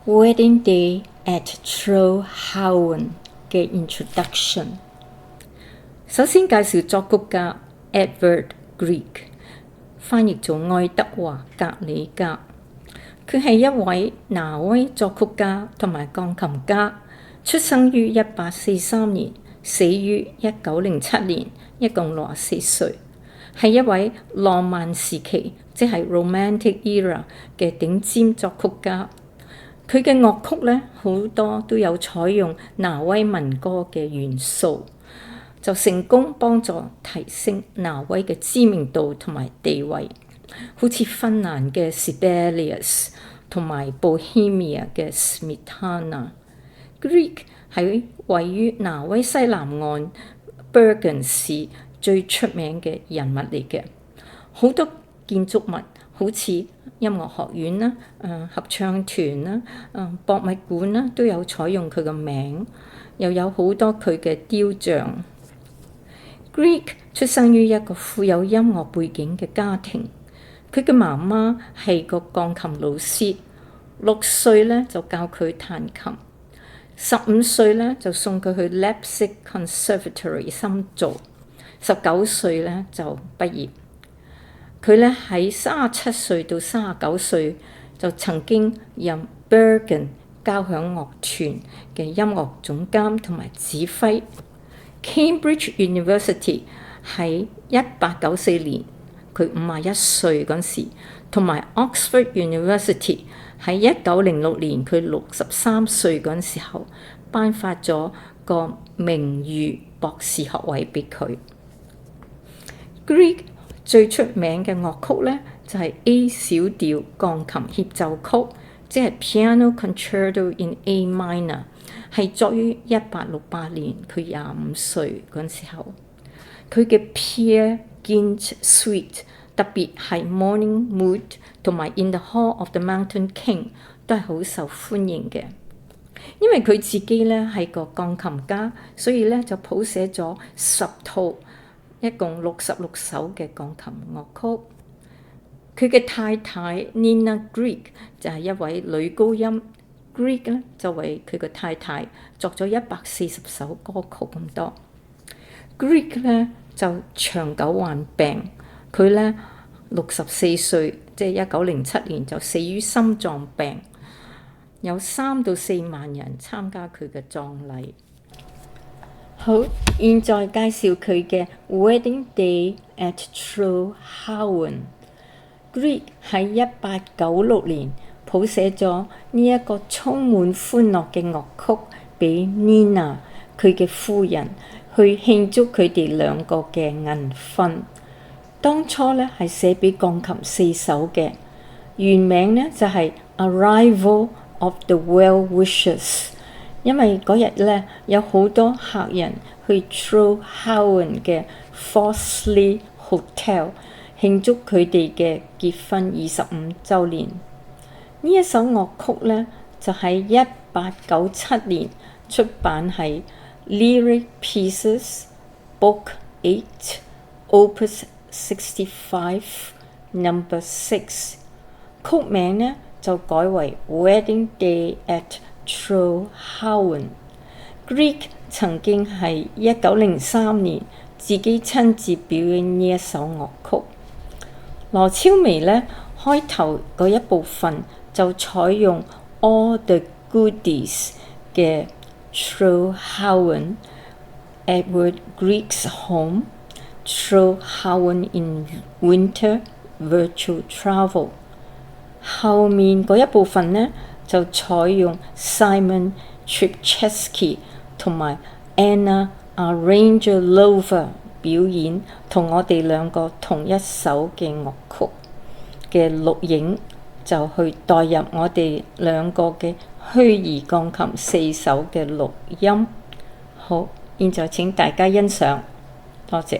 Wedding Day at Trollhättan 嘅 introduction。首先介紹作曲家 Edvard Grieg， 翻譯做愛德華·格里格。佢係一位挪威作曲家同埋鋼琴家，出生於1843年，死於1907年，一共64歲，係一位浪漫時期，即係 Romantic Era 嘅頂尖作曲家。佢嘅樂曲咧好多都有採用挪威民歌嘅元素，就成功幫助提升挪威嘅知名度同埋地位，好似芬蘭嘅 Sibelius 同埋 Bohemia 嘅 Smetana。Grieg 係位於挪威西南岸 Bergen 市最出名嘅人物嚟嘅，好多建築物好似音樂學院啦、合唱團啦、博物館啦，都有採用佢嘅名，又有好多佢嘅雕像。Grieg 出生於一個富有音樂背景嘅家庭，佢嘅媽媽係個鋼琴老師，6歲咧就教佢彈琴，15歲咧就送佢去 Leipzig Conservatory 深造，19歲咧就畢業。佢咧喺37歲到39歲就曾經任 Bergen 交響樂團嘅音樂總監同埋指揮。Cambridge University 喺1894年佢51歲嗰時，同埋 Oxford University 喺1906年佢63歲嗰時候，頒發咗個名譽博士學位俾佢。Grieg 最出名嘅樂曲咧就係 A 小調鋼琴協奏曲，即係 Piano Concerto in A Minor， 係作於1868年佢25歲嗰時候。佢嘅 Peer Gynt Suite， 特別係 Morning Mood 同埋 In the Hall of the Mountain King 都係好受歡迎嘅。因為佢自己咧係個鋼琴家，所以咧就譜寫咗10套，一共66首嘅鋼琴樂曲。佢嘅太太 Nina Grieg 就係一位女高音，Grieg 咧就為佢嘅太太作咗140首歌曲咁多。Grieg 咧就長久患病，佢咧64歲，即係1907年就死於心臟病，有3到4萬人參加佢嘅葬禮。好，現在介紹佢嘅 Wedding Day at Trollhättan。Grieg 喺1896年譜寫咗呢一個充滿歡樂嘅樂曲俾 Nina 佢嘅夫人，去慶祝佢哋兩個嘅銀婚。當初咧係寫俾鋼琴4首嘅，原名咧就係 Arrival of the Well-Wishers， 因為嗰日咧有好多客人去 Trollhättan 嘅 Fossley Hotel 慶祝佢哋嘅結婚25週年。呢一首樂曲咧就喺1897年出版喺 Lyric Pieces Book 8 Opus 65 No. 6， 曲名咧就改為 Wedding Day at Trollhättan。Grieg 曾經喺1903年自己親自表演呢一首樂曲。羅超微咧開頭嗰一部分就採用 All the Goodies 嘅 Trollhättan Edvard Grieg's Home Trollhättan in Winter Virtual Travel， 後面嗰一部分呢就採用 Simon Trpczewski 同埋 Anna Arrangelova 表演同我哋兩個同一首嘅樂曲嘅錄影，就去代入我哋兩個嘅虛擬鋼琴4首嘅錄音。好，現在請大家欣賞，多謝。